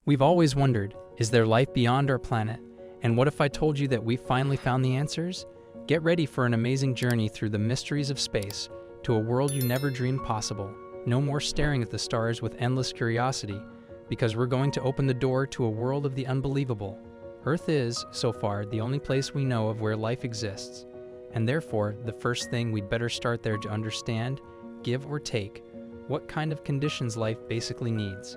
We've always wondered, is there life beyond our planet? And what if I told you that we finally found the answers? Get ready for an amazing journey through the mysteries of space to a world you never dreamed possible. No more staring at the stars with endless curiosity, because we're going to open the door to a world of the unbelievable. Earth is, so far, the only place we know of where life exists, and therefore, the first thing we'd better start there to understand, give or take, what kind of conditions life basically needs.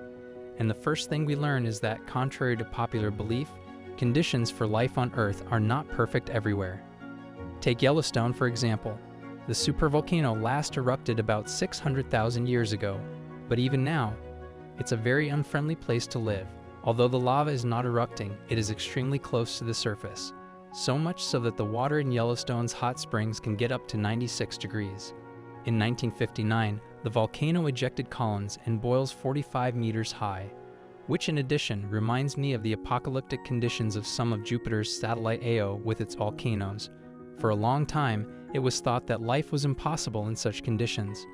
And the first thing we learn is that, contrary to popular belief, conditions for life on Earth are not perfect everywhere. Take Yellowstone, for example. The supervolcano last erupted about 600,000 years ago, but even now, it's a very unfriendly place to live. Although the lava is not erupting, it is extremely close to the surface, so much so that the water in Yellowstone's hot springs can get up to 96 degrees. In 1959, the volcano ejected columns and boils 45 meters high, which in addition reminds me of the apocalyptic conditions of some of Jupiter's satellite Io with its volcanoes. For a long time, it was thought that life was impossible in such conditions.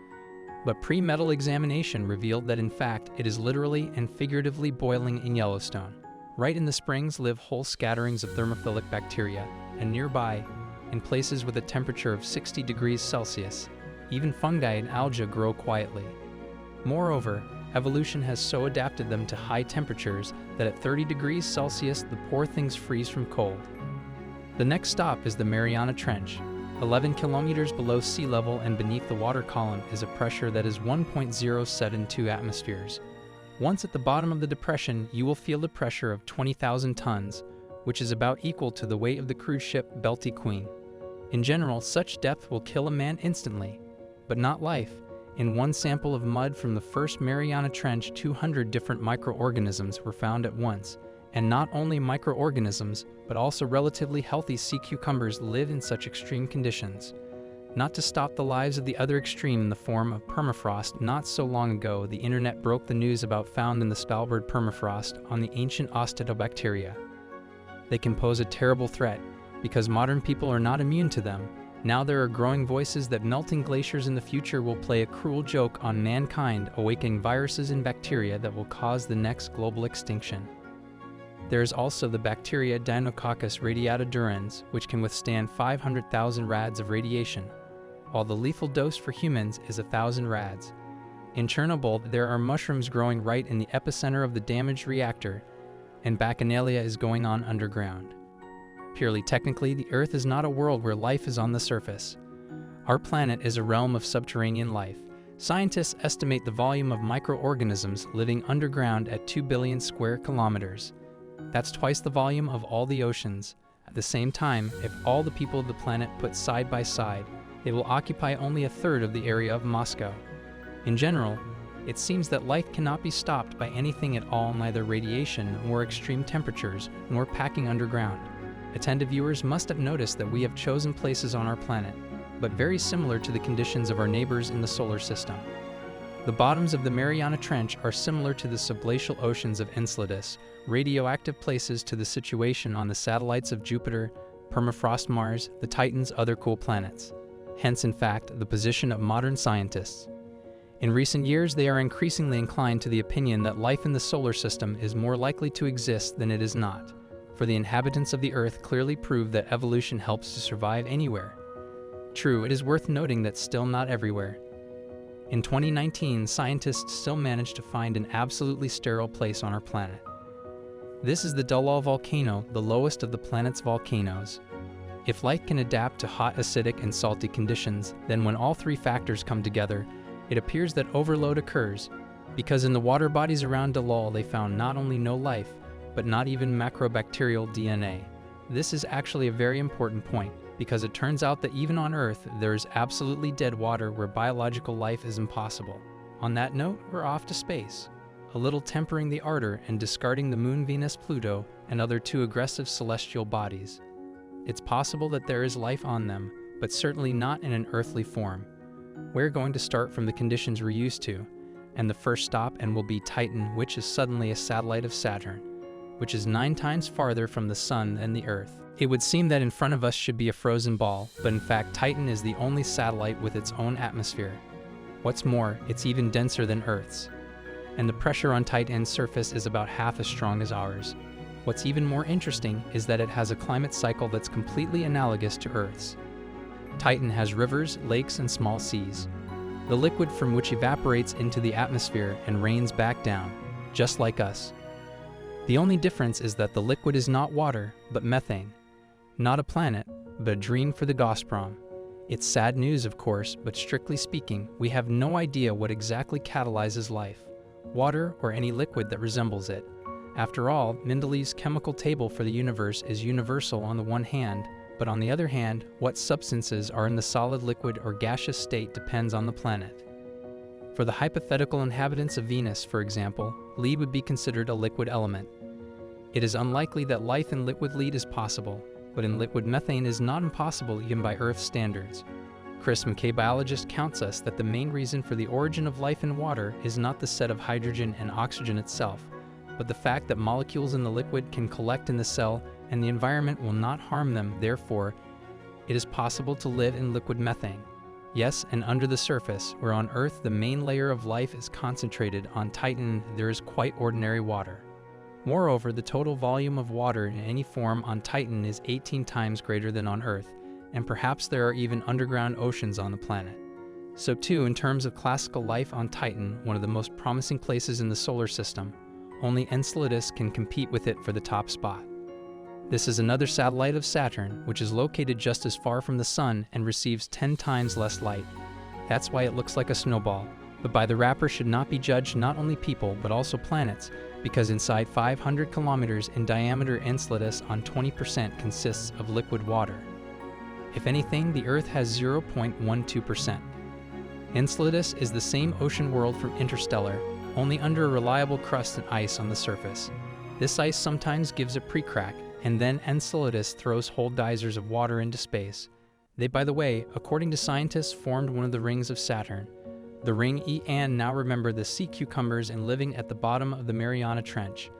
But pre-metal examination revealed that in fact it is literally and figuratively boiling in Yellowstone. Right in the springs live whole scatterings of thermophilic bacteria, and nearby, in places with a temperature of 60 degrees Celsius, even fungi and algae grow quietly. Moreover, evolution has so adapted them to high temperatures that at 30 degrees Celsius the poor things freeze from cold. The next stop is the Mariana Trench. 11 kilometers below sea level and beneath the water column is a pressure that is 1.072 atmospheres. Once at the bottom of the depression, you will feel the pressure of 20,000 tons, which is about equal to the weight of the cruise ship Belty Queen. In general, such depth will kill a man instantly, but not life. In one sample of mud from the first Mariana Trench, 200 different microorganisms were found at once. And not only microorganisms, but also relatively healthy sea cucumbers live in such extreme conditions. Not to stop the lives of the other extreme in the form of permafrost, not so long ago the internet broke the news about found in the Svalbard permafrost on the ancient Osteo-bacteria. They can pose a terrible threat, because modern people are not immune to them. Now there are growing voices that melting glaciers in the future will play a cruel joke on mankind, awakening viruses and bacteria that will cause the next global extinction. There is also the bacteria Deinococcus radiata durans, which can withstand 500,000 rads of radiation, while the lethal dose for humans is 1,000 rads. In Chernobyl, there are mushrooms growing right in the epicenter of the damaged reactor, and Bacchanalia is going on underground. Purely technically, the Earth is not a world where life is on the surface. Our planet is a realm of subterranean life. Scientists estimate the volume of microorganisms living underground at 2 billion square kilometers. That's twice the volume of all the oceans. At the same time, if all the people of the planet put side by side, they will occupy only a third of the area of Moscow. In general, it seems that life cannot be stopped by anything at all, neither radiation nor extreme temperatures, nor packing underground. Attentive viewers must have noticed that we have chosen places on our planet, but very similar to the conditions of our neighbors in the solar system. The bottoms of the Mariana Trench are similar to the subglacial oceans of Enceladus, radioactive places to the situation on the satellites of Jupiter, permafrost Mars, the Titan's other cool planets. Hence, in fact, the position of modern scientists. In recent years, they are increasingly inclined to the opinion that life in the solar system is more likely to exist than it is not, for the inhabitants of the Earth clearly prove that evolution helps to survive anywhere. True, it is worth noting that still not everywhere. In 2019, scientists still managed to find an absolutely sterile place on our planet. This is the Dallol volcano, the lowest of the planet's volcanoes. If life can adapt to hot, acidic, and salty conditions, then when all three factors come together, it appears that overload occurs, because in the water bodies around Dallol they found not only no life, but not even macrobacterial DNA. This is actually a very important point, because it turns out that even on Earth, there is absolutely dead water where biological life is impossible. On that note, we're off to space, a little tempering the ardor and discarding the Moon, Venus, Pluto, and other too aggressive celestial bodies. It's possible that there is life on them, but certainly not in an earthly form. We're going to start from the conditions we're used to, and the first stop will be Titan, which is suddenly a satellite of Saturn, which is 9 times farther from the Sun than the Earth. It would seem that in front of us should be a frozen ball, but in fact Titan is the only satellite with its own atmosphere. What's more, it's even denser than Earth's. and the pressure on Titan's surface is about half as strong as ours. What's even more interesting is that it has a climate cycle that's completely analogous to Earth's. Titan has rivers, lakes, and small seas, the liquid from which evaporates into the atmosphere and rains back down, just like us. The only difference is that the liquid is not water, but methane. Not a planet, but a dream for the Gazprom. It's sad news, of course, but strictly speaking, we have no idea what exactly catalyzes life, water or any liquid that resembles it. After all, Mendeleev's chemical table for the universe is universal on the one hand, but on the other hand, what substances are in the solid, liquid, or gaseous state depends on the planet. For the hypothetical inhabitants of Venus, for example, lead would be considered a liquid element. It is unlikely that life in liquid lead is possible, but in liquid methane is not impossible even by Earth's standards. Chris McKay, biologist, counts us that the main reason for the origin of life in water is not the set of hydrogen and oxygen itself, but the fact that molecules in the liquid can collect in the cell and the environment will not harm them. Therefore, it is possible to live in liquid methane. Yes, and under the surface, where on Earth the main layer of life is concentrated, on Titan there is quite ordinary water. Moreover, the total volume of water in any form on Titan is 18 times greater than on Earth, and perhaps there are even underground oceans on the planet. So too, in terms of classical life on Titan, one of the most promising places in the solar system, only Enceladus can compete with it for the top spot. This is another satellite of Saturn, which is located just as far from the Sun and receives 10 times less light. That's why it looks like a snowball. But by the wrapper should not be judged not only people, but also planets, because inside 500 kilometers in diameter Enceladus on 20% consists of liquid water. If anything, the Earth has 0.12%. Enceladus is the same ocean world from Interstellar, only under a reliable crust and ice on the surface. This ice sometimes gives a pre-crack, and then Enceladus throws whole geysers of water into space. They, by the way, according to scientists, formed one of the rings of Saturn. The ring and now remember the sea cucumbers and living at the bottom of the Mariana Trench.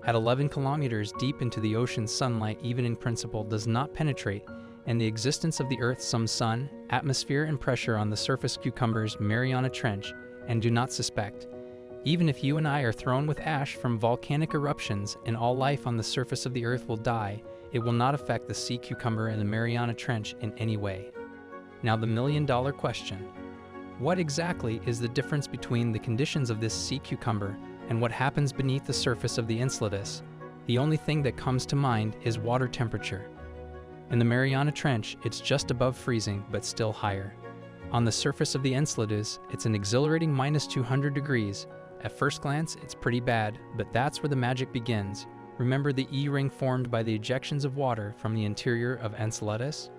At 11 kilometers deep into the ocean, sunlight, even in principle, does not penetrate, and the existence of the Earth's some sun, atmosphere, and pressure on the surface cucumbers Mariana Trench, and do not suspect. Even if you and I are thrown with ash from volcanic eruptions and all life on the surface of the Earth will die, it will not affect the sea cucumber and the Mariana Trench in any way. Now the million-dollar question. What exactly is the difference between the conditions of this sea cucumber and what happens beneath the surface of the Enceladus? The only thing that comes to mind is water temperature. In the Mariana Trench, it's just above freezing, but still higher. On the surface of the Enceladus, it's an exhilarating -200 degrees. At first glance, it's pretty bad, but that's where the magic begins. Remember the E-ring formed by the ejections of water from the interior of Enceladus?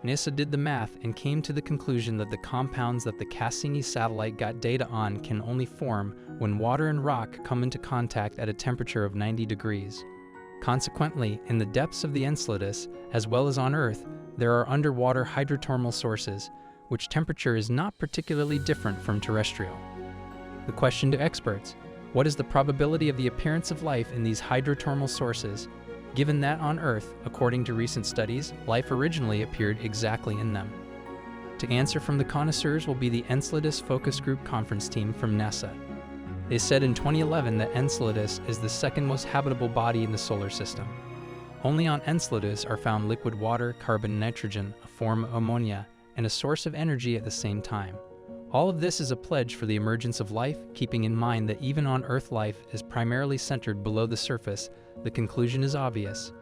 NASA did the math and came to the conclusion that the compounds that the Cassini satellite got data on can only form when water and rock come into contact at a temperature of 90 degrees. Consequently, in the depths of the Enceladus, as well as on Earth, there are underwater hydrothermal sources, which temperature is not particularly different from terrestrial. The question to experts: what is the probability of the appearance of life in these hydrothermal sources, given that on Earth, according to recent studies, life originally appeared exactly in them? To answer from the connoisseurs will be the Enceladus Focus Group conference team from NASA. They said in 2011 that Enceladus is the second most habitable body in the solar system. Only on Enceladus are found liquid water, carbon and nitrogen, a form of ammonia, and a source of energy at the same time. All of this is a pledge for the emergence of life, keeping in mind that even on Earth life is primarily centered below the surface. The conclusion is obvious.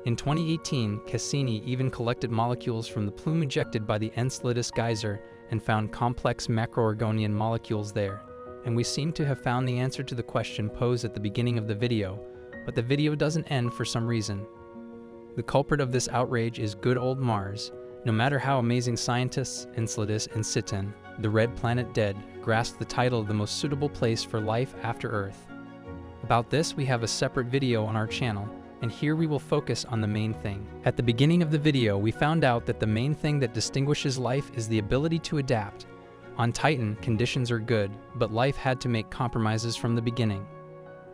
In 2018, Cassini even collected molecules from the plume ejected by the Enceladus geyser and found complex macroorganian molecules there. And we seem to have found the answer to the question posed at the beginning of the video, but the video doesn't end for some reason. The culprit of this outrage is good old Mars. No matter how amazing scientists, Enceladus and Titan, the red planet dead, grasp the title of the most suitable place for life after Earth. About this, we have a separate video on our channel, and here we will focus on the main thing. At the beginning of the video, we found out that the main thing that distinguishes life is the ability to adapt. On Titan, conditions are good, but life had to make compromises from the beginning.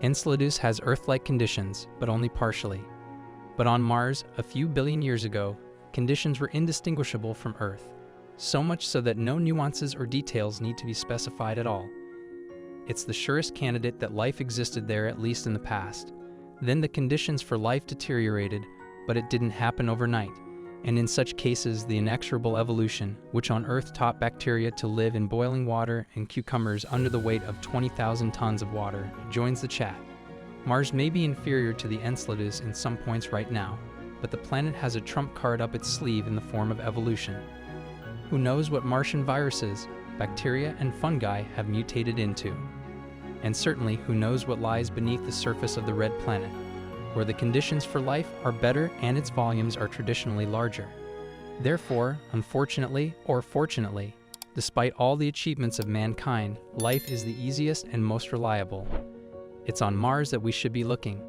Enceladus has Earth-like conditions, but only partially. But on Mars, a few billion years ago, conditions were indistinguishable from Earth, so much so that no nuances or details need to be specified at all. It's the surest candidate that life existed there, at least in the past. Then the conditions for life deteriorated, but it didn't happen overnight. And in such cases, the inexorable evolution, which on Earth taught bacteria to live in boiling water and cucumbers under the weight of 20,000 tons of water, joins the chat. Mars may be inferior to the Enceladus in some points right now, but the planet has a trump card up its sleeve in the form of evolution. Who knows what Martian viruses, bacteria, and fungi have mutated into? And certainly, who knows what lies beneath the surface of the red planet, where the conditions for life are better and its volumes are traditionally larger. Therefore, unfortunately or fortunately, despite all the achievements of mankind, life is the easiest and most reliable. It's on Mars that we should be looking.